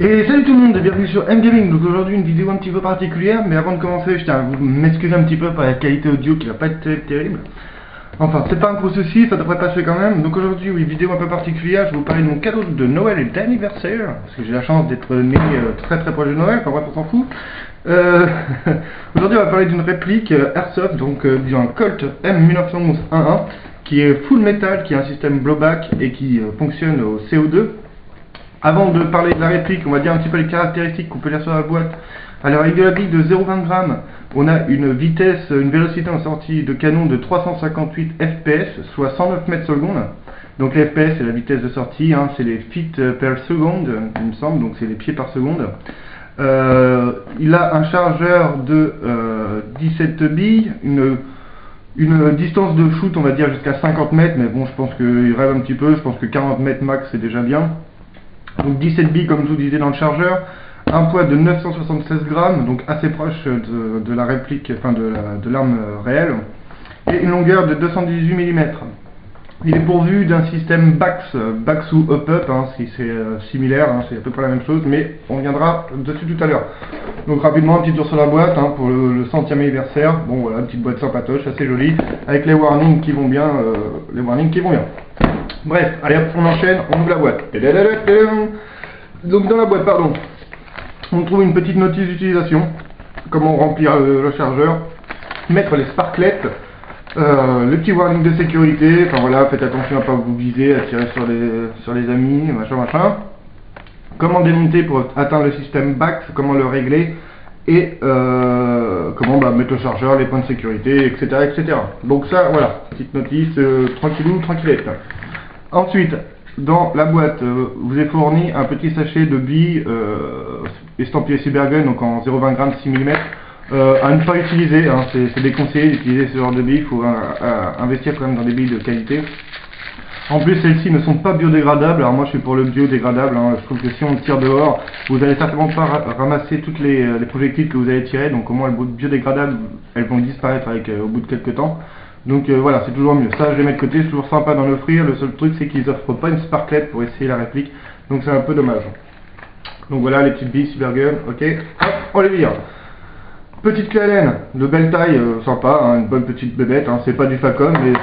Et salut tout le monde et bienvenue sur M-Gaming. Donc aujourd'hui une vidéo un petit peu particulière, mais avant de commencer je tiens à vous m'excuser un petit peu pour la qualité audio qui va pas être terrible. Enfin c'est pas un gros souci, ça devrait passer quand même. Donc aujourd'hui oui, vidéo un peu particulière, je vais vous parler de mon cadeau de Noël et d'anniversaire, parce que j'ai la chance d'être né très proche de Noël, enfin bref on s'en fout. Aujourd'hui on va parler d'une réplique Airsoft, donc d'un Colt M1911-11 qui est full metal, qui a un système blowback et qui fonctionne au CO2. Avant de parler de la réplique, on va dire un petit peu les caractéristiques qu'on peut lire sur la boîte. Alors avec de la bille de 0,20 g, on a une vitesse, une vélocité en sortie de canon de 358 fps, soit 109 mètres secondes. Donc les fps c'est la vitesse de sortie, hein, c'est les feet per second, il me semble, donc c'est les pieds par seconde. Il a un chargeur de 17 billes, une distance de shoot on va dire jusqu'à 50 mètres, mais bon je pense qu'il rêve un petit peu, je pense que 40 mètres max c'est déjà bien. Donc 17 billes comme je vous disais dans le chargeur, un poids de 976 grammes, donc assez proche de la réplique, enfin de l'arme réelle, et une longueur de 218 mm. Il est pourvu d'un système BAX ou up-up, hein, si c'est similaire, hein, c'est à peu près la même chose, mais on reviendra dessus tout à l'heure. Donc rapidement un petit tour sur la boîte, hein, pour le 100e anniversaire. Bon voilà, une petite boîte sympatoche, assez jolie, avec les warnings qui vont bien, Bref, allez hop, on enchaîne, on ouvre la boîte. Donc dans la boîte, pardon, on trouve une petite notice d'utilisation, comment remplir le chargeur, mettre les sparklets, le petit warning de sécurité, enfin voilà, faites attention à ne pas vous viser, à tirer sur les amis, machin. Comment démonter pour atteindre le système BAX, comment le régler, et comment mettre le chargeur, les points de sécurité, etc. Donc ça, voilà, petite notice, tranquillette. Ensuite, dans la boîte, vous est fourni un petit sachet de billes estampillé Cybergun, donc en 0,20 g 6 mm, à ne pas utiliser, hein, c'est déconseillé d'utiliser ce genre de billes, il faut investir quand même dans des billes de qualité. En plus, celles-ci ne sont pas biodégradables, alors moi je suis pour le biodégradable, hein. Je trouve que si on tire dehors, vous n'allez certainement pas ramasser toutes les projectiles que vous allez tirer, donc au moins elles biodégradables, elles vont disparaître au bout de quelques temps. Donc voilà, c'est toujours mieux. Ça, je les mets de côté, c'est toujours sympa d'en offrir. Le seul truc, c'est qu'ils offrent pas une sparklet pour essayer la réplique. Donc c'est un peu dommage. Donc voilà, les petites billes Cybergun, ok. Hop, on les vire. Petite clé Allen, de belle taille, sympa, hein, une bonne petite bébête. Hein, c'est pas du Facom, mais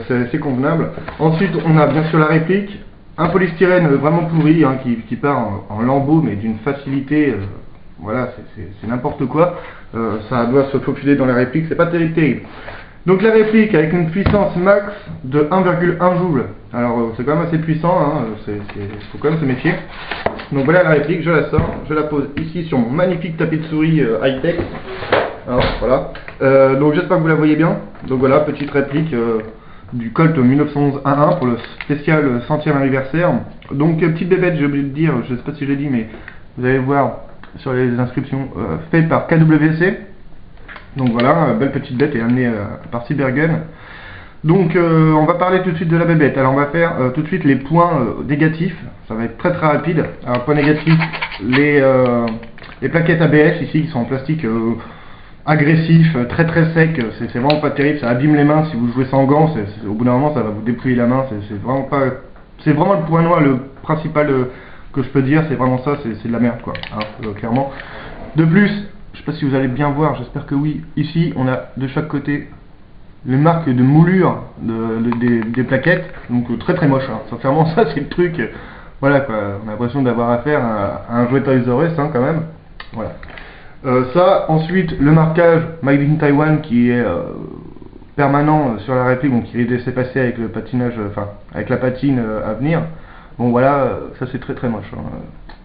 c'est assez convenable. Ensuite, on a bien sûr la réplique. Un polystyrène vraiment pourri, hein, qui part en lambeaux, mais d'une facilité... voilà, c'est n'importe quoi. Ça doit se faufiler dans la réplique, c'est pas terrible. Donc la réplique avec une puissance max de 1,1 joule. Alors c'est quand même assez puissant, hein, faut quand même se méfier. Donc voilà la réplique, je la sors, je la pose ici sur mon magnifique tapis de souris high-tech. Alors voilà. Donc j'espère que vous la voyez bien. Donc voilà, petite réplique du Colt 1911-11 pour le spécial 100e anniversaire. Donc petite bébête, j'ai oublié de dire, je sais pas si je l'ai dit, mais vous allez voir sur les inscriptions, fait par KWC. Donc voilà, belle petite bête est amenée par Cybergun. Donc on va parler tout de suite de la bébête. Alors on va faire tout de suite les points négatifs. Ça va être très rapide. Alors point négatif, les plaquettes ABS ici qui sont en plastique agressif, très sec. C'est vraiment pas terrible, ça abîme les mains. Si vous jouez sans gants, au bout d'un moment ça va vous dépouiller la main. C'est vraiment pas. C'est vraiment le point noir, le principal que je peux dire. C'est vraiment ça, c'est de la merde quoi. Hein, clairement. De plus, je sais pas si vous allez bien voir, j'espère que oui. Ici, on a de chaque côté les marques de moulure des plaquettes, donc très moche. Hein. Sincèrement, ça c'est le truc. Voilà quoi, on a l'impression d'avoir affaire à un jouet Toys R Us, hein, quand même. Voilà. Ça, ensuite, le marquage Made in Taiwan qui est permanent sur la réplique, donc qui risque de se passer avec le patinage, avec la patine à venir. Bon voilà, ça c'est très moche. Hein.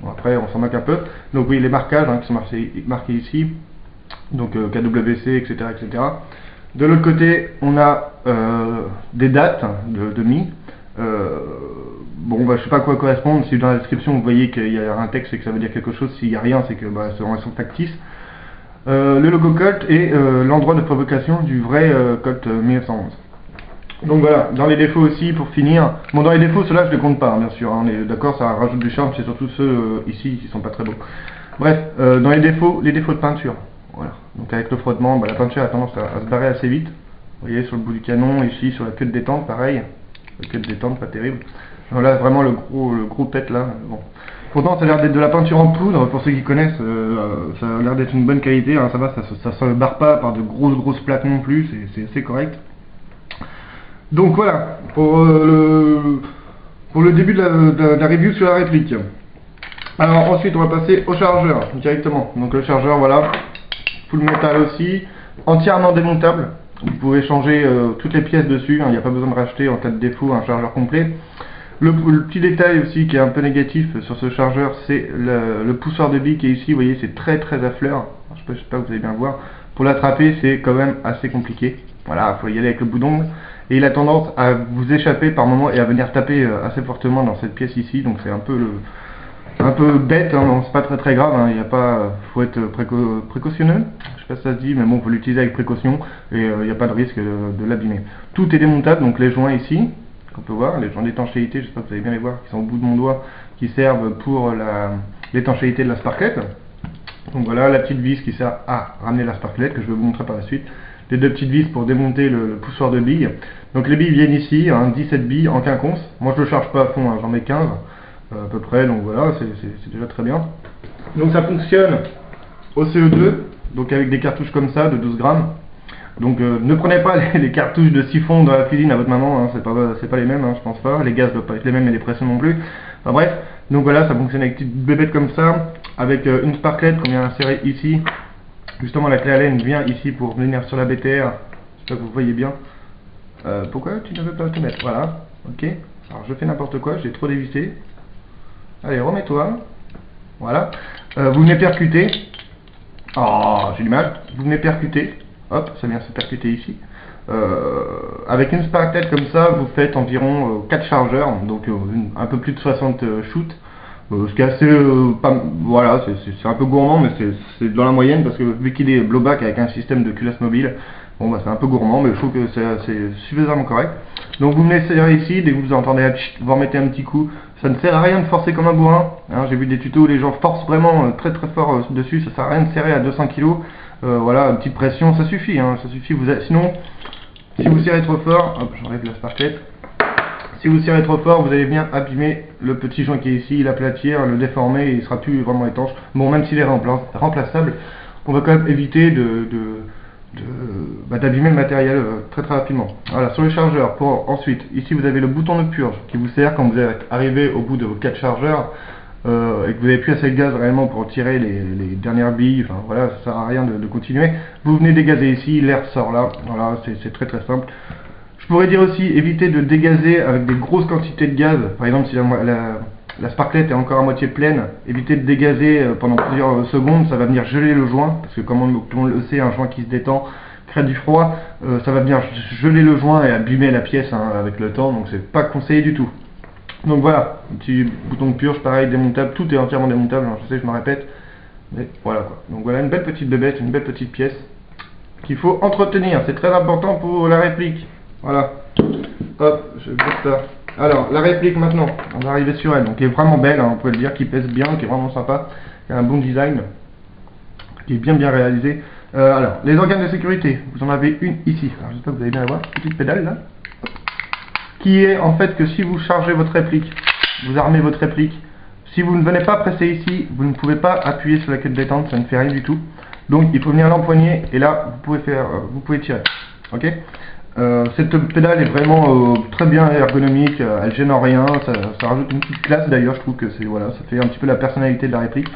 Bon, après on s'en moque un peu. Donc oui, les marquages qui sont marqués ici, donc KWC, etc. De l'autre côté, on a des dates de mi. Bon je sais pas à quoi correspondre. Si dans la description vous voyez qu'il y a un texte, c'est que ça veut dire quelque chose. S'il n'y a rien, c'est que c'est en factice. Le logo Colt et l'endroit de fabrication du vrai Colt 1911. Donc voilà, dans les défauts aussi, pour finir, bon dans les défauts, ceux-là je les compte pas, hein, bien sûr, hein, on est d'accord, ça rajoute du charme, c'est surtout ceux ici qui sont pas très beaux. Bref, dans les défauts de peinture, voilà, donc avec le frottement, la peinture a tendance à se barrer assez vite, vous voyez sur le bout du canon, ici sur la queue de détente, pareil, la queue de détente, pas terrible, voilà vraiment le gros tête là, bon. Pourtant ça a l'air d'être de la peinture en poudre, pour ceux qui connaissent, ça a l'air d'être une bonne qualité, hein, ça va, ça se barre pas par de grosses plaques non plus, c'est assez correct. Donc voilà, pour le début de la review sur la réplique. Alors ensuite on va passer au chargeur, directement. Donc le chargeur, voilà, full métal aussi, entièrement démontable. Vous pouvez changer toutes les pièces dessus, hein, il n'y a pas besoin de racheter en cas de défaut un chargeur complet. Le petit détail aussi qui est un peu négatif sur ce chargeur, c'est le pousseur de billes qui est ici, vous voyez, c'est très à fleur. Je sais pas, vous allez bien voir. Pour l'attraper, c'est quand même assez compliqué. Voilà, il faut y aller avec le bout d'ongle. Et il a tendance à vous échapper par moment et à venir taper assez fortement dans cette pièce ici. Donc c'est un peu bête, hein, c'est pas très grave, hein, faut être précautionneux, je sais pas si ça se dit, mais bon, faut l'utiliser avec précaution et il n'y a pas de risque de l'abîmer. Tout est démontable, donc les joints ici, qu'on peut voir, les joints d'étanchéité, je sais pas si vous allez bien les voir, qui sont au bout de mon doigt, qui servent pour l'étanchéité de la sparklette. Donc voilà, la petite vis qui sert à ramener la sparklette, que je vais vous montrer par la suite. Les deux petites vis pour démonter le poussoir de billes. Donc les billes viennent ici, hein, 17 billes en quinconce. Moi je le charge pas à fond, hein, j'en mets 15 à peu près, donc voilà, c'est déjà très bien. Donc ça fonctionne au CE2, donc avec des cartouches comme ça de 12 grammes. Donc ne prenez pas les cartouches de siphon dans la cuisine à votre maman, hein, c'est pas les mêmes, hein, je pense pas. Les gaz doivent pas être les mêmes et les pressions non plus. Enfin bref, donc voilà, ça fonctionne avec une petite bébête comme ça, avec une sparklette qu'on vient insérer ici. Justement la clé Allen vient ici pour venir sur la BTR, j'espère que vous voyez bien. Pourquoi tu ne veux pas te mettre? Voilà, ok. Alors je fais n'importe quoi, j'ai trop dévissé. Allez, remets-toi. Voilà. Vous venez percuter. Oh, j'ai du mal. Vous venez percuter. Hop, ça vient se percuter ici. Avec une sparklette comme ça, vous faites environ 4 chargeurs, donc un peu plus de 60 shoots. Ce qui est assez, voilà, c'est un peu gourmand, mais c'est dans la moyenne, parce que vu qu'il est blowback avec un système de culasse mobile, bon bah c'est un peu gourmand, mais je trouve que c'est suffisamment correct. Donc vous venez serrer ici, dès que vous entendez vous remettez un petit coup. Ça ne sert à rien de forcer comme un bourrin, hein, j'ai vu des tutos où les gens forcent vraiment très fort dessus, ça sert à rien de serrer à 200 kg. Voilà, une petite pression, ça suffit, hein, ça suffit. Sinon, si vous serrez trop fort, hop, j'enlève la sparklette. Si vous serrez trop fort, vous allez bien abîmer le petit joint qui est ici, l'aplatir, le déformer, et il sera plus vraiment étanche. Bon, même s'il est remplaçable, on va quand même éviter d'abîmer le matériel très rapidement. Voilà, sur le chargeur, ensuite, ici vous avez le bouton de purge qui vous sert quand vous êtes arrivé au bout de vos 4 chargeurs et que vous n'avez plus assez de gaz réellement pour tirer les dernières billes. Enfin voilà, ça sert à rien de continuer. Vous venez dégazer ici, l'air sort là. Voilà, c'est très simple. Je pourrais dire aussi, éviter de dégazer avec des grosses quantités de gaz. Par exemple, si la sparklette est encore à moitié pleine, évitez de dégazer pendant plusieurs secondes, ça va venir geler le joint, parce que comme tout le monde le sait, un joint qui se détend crée du froid, ça va venir geler le joint et abîmer la pièce hein, avec le temps, donc c'est pas conseillé du tout. Donc voilà, un petit bouton de purge, pareil, démontable, tout est entièrement démontable, hein, je sais que je me répète, mais voilà quoi. Donc voilà une belle petite bébête, une belle petite pièce qu'il faut entretenir, c'est très important pour la réplique. Voilà, hop, je vais mettre ça. Alors, la réplique maintenant, on va arriver sur elle, donc qui est vraiment belle, hein, on peut le dire, qui pèse bien, qui est vraiment sympa, qui a un bon design, qui est bien réalisé. Alors, les organes de sécurité, vous en avez une ici, alors j'espère que vous allez bien la voir, petite pédale là, qui est en fait que si vous chargez votre réplique, vous armez votre réplique, si vous ne venez pas presser ici, vous ne pouvez pas appuyer sur la queue de détente, ça ne fait rien du tout. Donc il faut venir l'empoigner et là vous pouvez tirer. Ok. Cette pédale est vraiment très bien ergonomique, elle gêne en rien, ça rajoute une petite classe d'ailleurs, je trouve que voilà, ça fait un petit peu la personnalité de la réplique,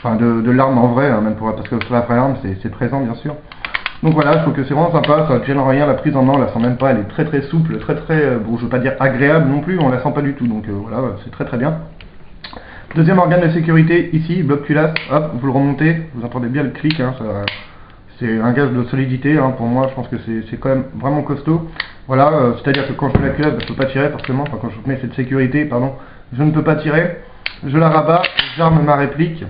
enfin de l'arme en vrai, hein, même parce que sur la vraie arme c'est présent bien sûr. Donc voilà, je trouve que c'est vraiment sympa, ça ne gêne en rien, la prise en main on la sent même pas, elle est très souple, bon je veux pas dire agréable non plus, on la sent pas du tout, donc voilà, c'est très bien. Deuxième organe de sécurité, ici, bloc culasse, hop, vous le remontez, vous entendez bien le clic, hein, c'est un gage de solidité, hein, pour moi je pense que c'est quand même vraiment costaud. Voilà, c'est-à-dire que quand je mets la culasse, je ne peux pas tirer forcément, enfin quand je mets cette sécurité, pardon, je ne peux pas tirer, je la rabats, j'arme ma réplique,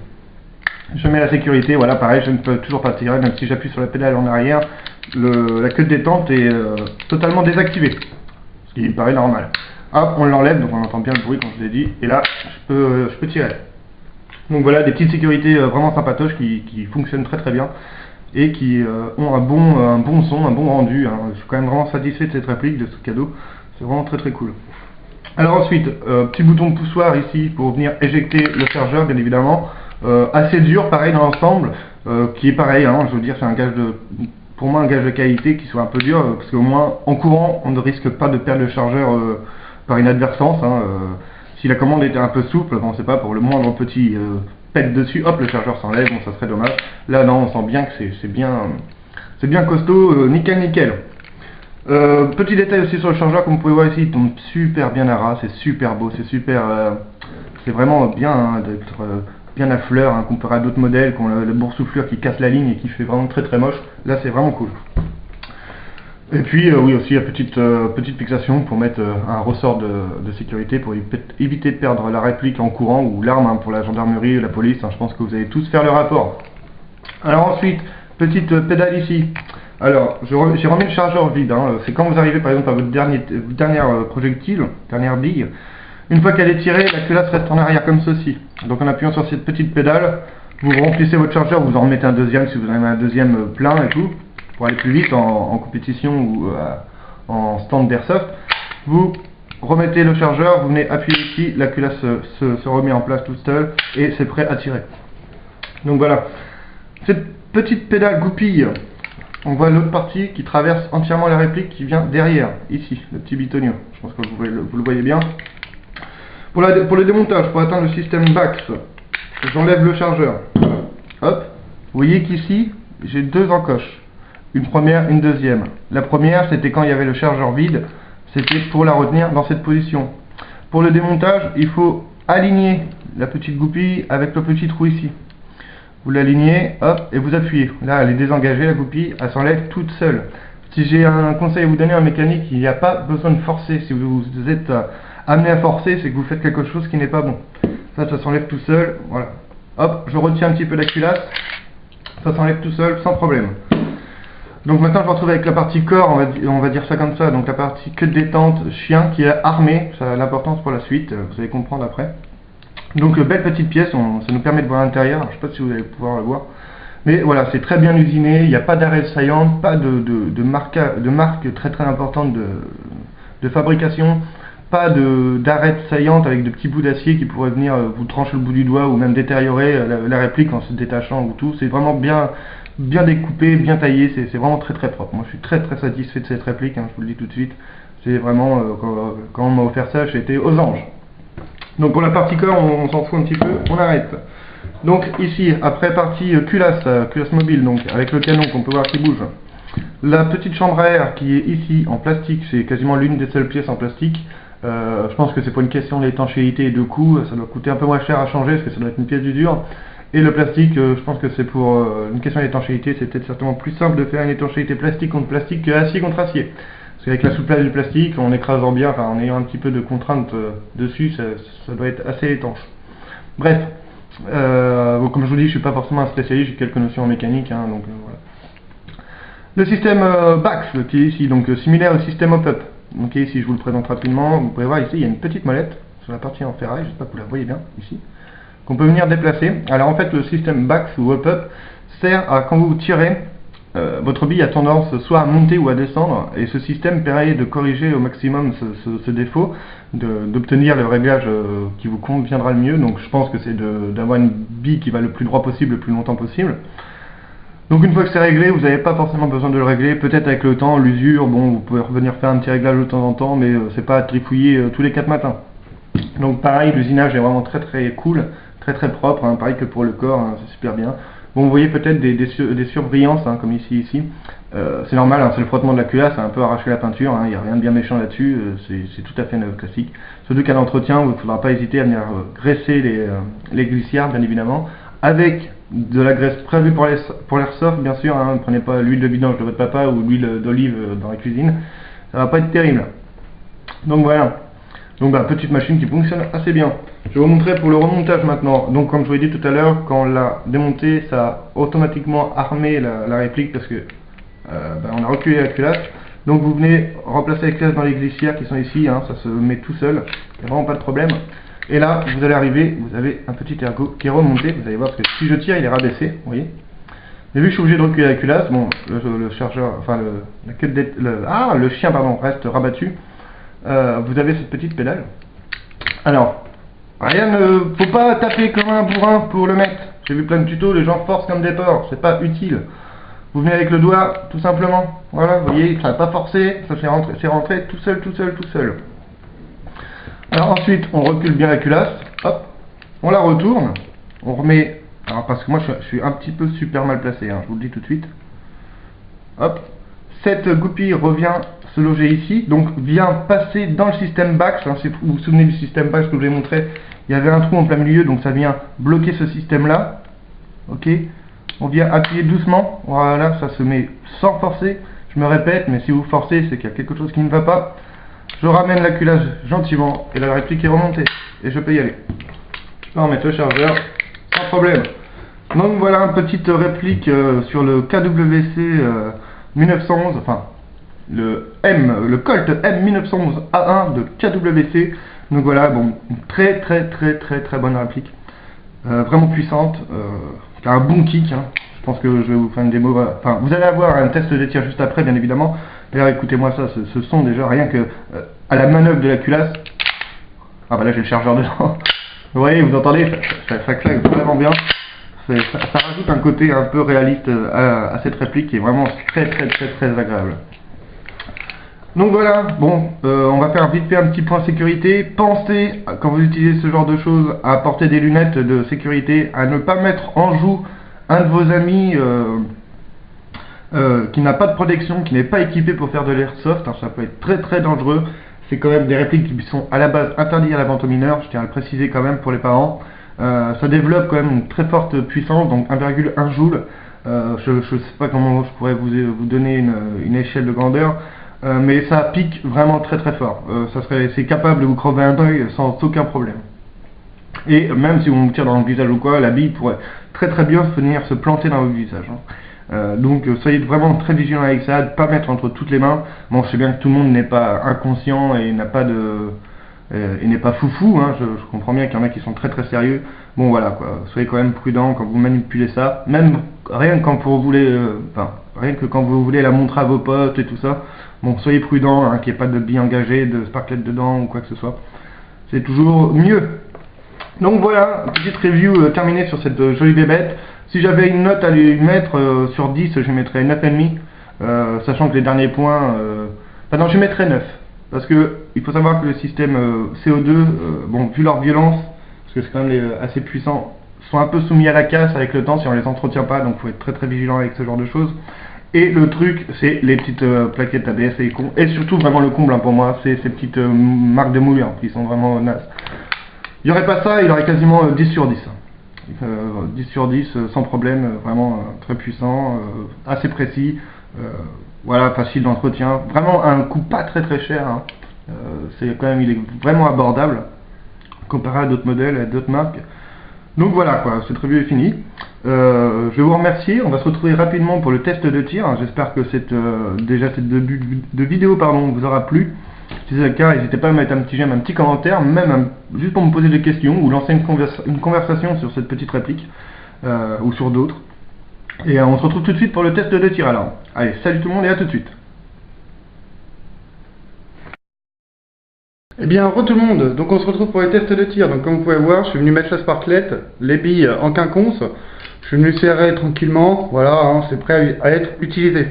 je mets la sécurité, voilà pareil, je ne peux toujours pas tirer, même si j'appuie sur la pédale en arrière, la queue de détente est totalement désactivée, ce qui paraît normal. Hop, on l'enlève, donc on entend bien le bruit comme je l'ai dit, et là je peux tirer. Donc voilà, des petites sécurités vraiment sympatoches qui fonctionnent très bien. Et qui ont un bon son, un bon rendu. Hein. Je suis quand même vraiment satisfait de cette réplique, de ce cadeau. C'est vraiment très cool. Alors ensuite, petit bouton de poussoir ici pour venir éjecter le chargeur, bien évidemment. Assez dur, pareil dans l'ensemble, qui est pareil, hein, je veux dire, c'est un gage de, pour moi un gage de qualité qui soit un peu dur, parce qu'au moins en courant, on ne risque pas de perdre le chargeur par inadvertance. Hein, si la commande était un peu souple, on ne sait pas, pour le moindre petit pète dessus, hop, le chargeur s'enlève, bon, ça serait dommage. Là, non, on sent bien que c'est bien costaud, nickel, nickel. Petit détail aussi sur le chargeur, comme vous pouvez voir ici, il tombe super bien à ras, c'est super beau, c'est super, c'est vraiment bien hein, d'être bien à fleur, hein, comparé à d'autres modèles qui ont le boursouflure qui casse la ligne et qui fait vraiment très très moche. Là c'est vraiment cool. Et puis oui aussi la petite fixation pour mettre un ressort de sécurité pour éviter de perdre la réplique en courant ou l'arme hein, pour la gendarmerie ou la police, hein, je pense que vous allez tous faire le rapport. Alors ensuite, petite pédale ici. Alors, j'ai remis le chargeur vide, hein. C'est quand vous arrivez par exemple à votre dernière projectile, dernière bille, une fois qu'elle est tirée, la culasse reste en arrière comme ceci. Donc en appuyant sur cette petite pédale, vous remplissez votre chargeur, vous en remettez un deuxième si vous en avez un deuxième plein et tout, pour aller plus vite en compétition ou en stand d'airsoft. Vous remettez le chargeur, vous venez appuyer ici, la culasse se remet en place toute seule et c'est prêt à tirer. Donc voilà, cette petite pédale goupille. On voit l'autre partie qui traverse entièrement la réplique qui vient derrière, ici, le petit bitonio. Je pense que vous le voyez bien. Pour le démontage, pour atteindre le système BAX, j'enlève le chargeur. Voilà. Hop. Vous voyez qu'ici, j'ai deux encoches. Une première, une deuxième. La première, c'était quand il y avait le chargeur vide. C'était pour la retenir dans cette position. Pour le démontage, il faut aligner la petite goupille avec le petit trou ici. Vous l'alignez, hop, et vous appuyez. Là, elle est désengagée, la goupille, elle s'enlève toute seule. Si j'ai un conseil à vous donner en mécanique, il n'y a pas besoin de forcer. Si vous êtes amené à forcer, c'est que vous faites quelque chose qui n'est pas bon. Ça s'enlève tout seul, voilà. Hop, je retiens un petit peu la culasse, ça s'enlève tout seul, sans problème. Donc maintenant, je me retrouve avec la partie corps, on va dire ça comme ça, donc la partie queue de détente, chien, qui est armé, ça a l'importance pour la suite, vous allez comprendre après. Donc belle petite pièce, ça nous permet de voir l'intérieur, je ne sais pas si vous allez pouvoir le voir. Mais voilà, c'est très bien usiné, il n'y a pas d'arrêt saillante, pas de marque très très importante de fabrication, pas d'arrêt saillante avec de petits bouts d'acier qui pourraient venir vous trancher le bout du doigt ou même détériorer la réplique en se détachant ou tout. C'est vraiment bien découpé, bien taillé, c'est vraiment très très propre. Moi je suis très très satisfait de cette réplique, hein, je vous le dis tout de suite. C'est vraiment, quand on m'a offert ça, j'ai été aux anges. Donc pour la partie corps, on s'en fout un petit peu, on arrête. Donc ici, après partie culasse mobile, donc avec le canon qu'on peut voir qui bouge. La petite chambre à air qui est ici en plastique, c'est quasiment l'une des seules pièces en plastique. Je pense que c'est pour une question d'étanchéité et de coût, ça doit coûter un peu moins cher à changer parce que ça doit être une pièce d'usure. Et le plastique, je pense que c'est pour une question d'étanchéité, c'est peut-être certainement plus simple de faire une étanchéité plastique contre plastique que acier contre acier. Parce qu'avec la souplesse du plastique, en écrasant bien, enfin en ayant un petit peu de contrainte dessus, ça doit être assez étanche. Bref, comme je vous dis, je suis pas forcément un spécialiste, j'ai quelques notions en mécanique, hein, donc voilà. Le système BAX qui est ici, donc similaire au système Hop-Up. Donc ici, je vous le présente rapidement. Vous pouvez voir ici, il y a une petite molette sur la partie en ferraille, j'espère que vous la voyez bien ici, qu'on peut venir déplacer. Alors en fait, le système BAX ou Hop-Up sert à, quand vous tirez, votre bille a tendance soit à monter ou à descendre, et ce système permet de corriger au maximum ce défaut, d'obtenir le réglage qui vous conviendra le mieux. Donc je pense que c'est d'avoir une bille qui va le plus droit possible, le plus longtemps possible. Donc une fois que c'est réglé, vous n'avez pas forcément besoin de le régler, peut-être avec le temps, l'usure, bon, vous pouvez revenir faire un petit réglage de temps en temps, mais c'est pas à trifouiller tous les 4 matins. Donc pareil, l'usinage est vraiment très très cool, très très propre, hein, pareil que pour le corps, hein, c'est super bien. Bon, vous voyez peut-être des surbrillances, hein, comme ici. C'est normal, hein, c'est le frottement de la culasse, ça a un peu arraché la peinture, hein, il n'y a rien de bien méchant là-dessus, c'est tout à fait classique. Surtout qu'à l'entretien, il ne faudra pas hésiter à venir graisser les glissières, bien évidemment, avec de la graisse prévue pour l'airsoft, bien sûr, hein, ne prenez pas l'huile de vidange de votre papa ou l'huile d'olive dans la cuisine, ça va pas être terrible. Donc voilà. Donc petite machine qui fonctionne assez bien. Je vais vous montrer pour le remontage maintenant. Donc comme je vous l'ai dit tout à l'heure, quand on l'a démonté, ça a automatiquement armé la réplique parce que on a reculé la culasse. Donc vous venez remplacer les classes dans les glissières qui sont ici, hein, ça se met tout seul, il n'y a vraiment pas de problème. Et là, vous allez arriver, vous avez un petit ergot qui est remonté, vous allez voir parce que si je tire, il est rabaissé, vous voyez. Mais vu que je suis obligé de reculer la culasse, bon, le chargeur, enfin le chien pardon, reste rabattu. Vous avez cette petite pédale Alors, rien ne... faut pas taper comme un bourrin pour le mettre. J'ai vu plein de tutos, les gens forcent comme des porcs, c'est pas utile. Vous venez avec le doigt, tout simplement. Voilà, vous voyez, ça n'a pas forcé, ça c'est rentré tout seul, tout seul, tout seul. Alors ensuite, on recule bien la culasse, hop, on la retourne, on remet... Alors parce que moi je suis un petit peu super mal placé, hein, je vous le dis tout de suite. Hop, cette goupille revient se loger ici, donc vient passer dans le système BACS. Hein, si vous vous souvenez du système BACS que je vous ai montré, il y avait un trou en plein milieu, donc ça vient bloquer ce système là. Ok, on vient appuyer doucement, voilà, ça se met sans forcer. Je me répète, mais si vous forcez, c'est qu'il y a quelque chose qui ne va pas. Je ramène la culasse gentiment, et la réplique est remontée, et je peux y aller. Je vais remettre le chargeur, sans problème. Donc voilà une petite réplique sur le KWC 1911, enfin le Colt M1911A1 de KWC. Donc voilà, bon, une très bonne réplique, vraiment puissante, qui a un bon kick. Hein. Je pense que je vais vous faire une démo. Enfin, vous allez avoir un test de tir juste après, bien évidemment. D'ailleurs, écoutez-moi ça, ce son déjà, rien que à la manœuvre de la culasse. Ah bah là j'ai le chargeur dedans. Vous voyez, vous entendez, ça claque vraiment bien. Ça rajoute un côté un peu réaliste à cette réplique qui est vraiment très agréable. Donc voilà, bon, on va faire vite fait un petit point sécurité. Pensez, quand vous utilisez ce genre de choses, à porter des lunettes de sécurité, à ne pas mettre en joue un de vos amis qui n'a pas de protection, qui n'est pas équipé pour faire de l'airsoft. Hein, ça peut être très dangereux. C'est quand même des répliques qui sont à la base interdites à la vente aux mineurs, je tiens à le préciser quand même pour les parents. Ça développe quand même une très forte puissance, donc 1,1 joule. Je ne sais pas comment je pourrais vous donner une échelle de grandeur, mais ça pique vraiment très fort. C'est capable de vous crever un œil sans aucun problème. Et même si on vous tire dans le visage ou quoi, la bille pourrait très bien venir se planter dans votre visage. Hein. Donc soyez vraiment très vigilant avec ça, ne pas mettre entre toutes les mains. Bon, je sais bien que tout le monde n'est pas inconscient et n'a pas de... il n'est pas foufou, hein, je comprends bien qu'il y en a qui sont très sérieux. Bon voilà quoi, soyez quand même prudent quand vous manipulez ça, même rien que quand vous voulez, rien que quand vous voulez la montrer à vos potes et tout ça. Bon, soyez prudent, hein, qu'il n'y ait pas de billes engagées, de sparklettes dedans ou quoi que ce soit. C'est toujours mieux. Donc voilà, petite review terminée sur cette jolie bébête. Si j'avais une note à lui mettre sur 10, je mettrais 9,5, sachant que les derniers points... non, je mettrais 9. Parce que il faut savoir que le système CO2, bon, vu leur violence, parce que c'est quand même assez puissant, sont un peu soumis à la casse avec le temps si on les entretient pas, donc il faut être très vigilant avec ce genre de choses. Et le truc, c'est les petites plaquettes ABS et surtout vraiment le comble hein, pour moi, c'est ces petites marques de mouille hein, qui sont vraiment nazes. Il n'y aurait pas ça, il aurait quasiment 10 sur 10. 10 sur 10 sans problème, vraiment très puissant, assez précis. Voilà, facile d'entretien, vraiment un coût pas très cher, hein. C'est quand même, il est vraiment abordable comparé à d'autres modèles, à d'autres marques. Donc voilà quoi, cette review est finie. Je vais vous remercier, on va se retrouver rapidement pour le test de tir. J'espère que cette début de vidéo vous aura plu. Si c'est le cas, n'hésitez pas à mettre un petit j'aime, un petit commentaire, même juste pour me poser des questions ou lancer une conversation sur cette petite réplique ou sur d'autres. Et on se retrouve tout de suite pour le test de tir alors. Allez, salut tout le monde et à tout de suite. Eh bien, re tout le monde, donc on se retrouve pour les tests de tir. Donc comme vous pouvez voir, je suis venu mettre la sparklette, les billes en quinconce. Je suis venu serrer tranquillement, voilà, hein, c'est prêt à être utilisé.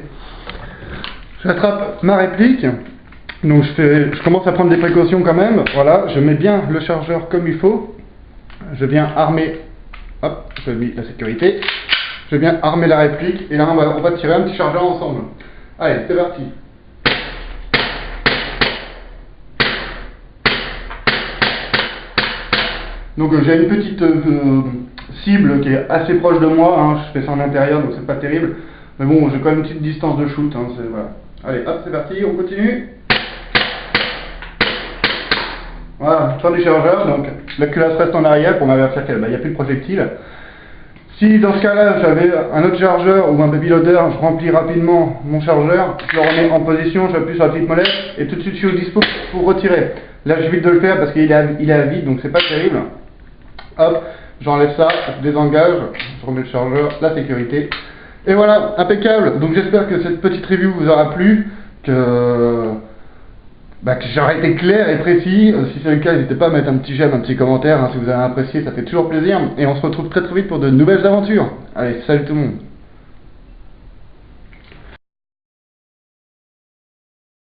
J'attrape ma réplique. Donc je commence à prendre des précautions quand même, voilà, je mets bien le chargeur comme il faut. Je viens armer, hop, je mets la sécurité. Je viens armer la réplique et là on va tirer un petit chargeur ensemble. Allez, c'est parti. Donc j'ai une petite cible qui est assez proche de moi, hein. Je fais ça en intérieur donc c'est pas terrible. Mais bon, j'ai quand même une petite distance de shoot, hein, voilà. Allez, hop, c'est parti, on continue. Voilà, fin du chargeur, donc la culasse reste en arrière pour m'avertir qu'il n'y a plus de projectile. Si dans ce cas-là j'avais un autre chargeur ou un baby loader, je remplis rapidement mon chargeur, je le remets en position, j'appuie sur la petite molette et tout de suite je suis au dispo pour retirer. Là j'évite de le faire parce qu'il est à vide donc c'est pas terrible. Hop, j'enlève ça, je désengage, je remets le chargeur, la sécurité. Et voilà, impeccable. Donc j'espère que cette petite review vous aura plu, que que j'aurais été clair et précis. Si c'est le cas, n'hésitez pas à mettre un petit j'aime, un petit commentaire, hein, si vous avez apprécié, ça fait toujours plaisir. Et on se retrouve très très vite pour de nouvelles aventures. Allez, salut tout le monde.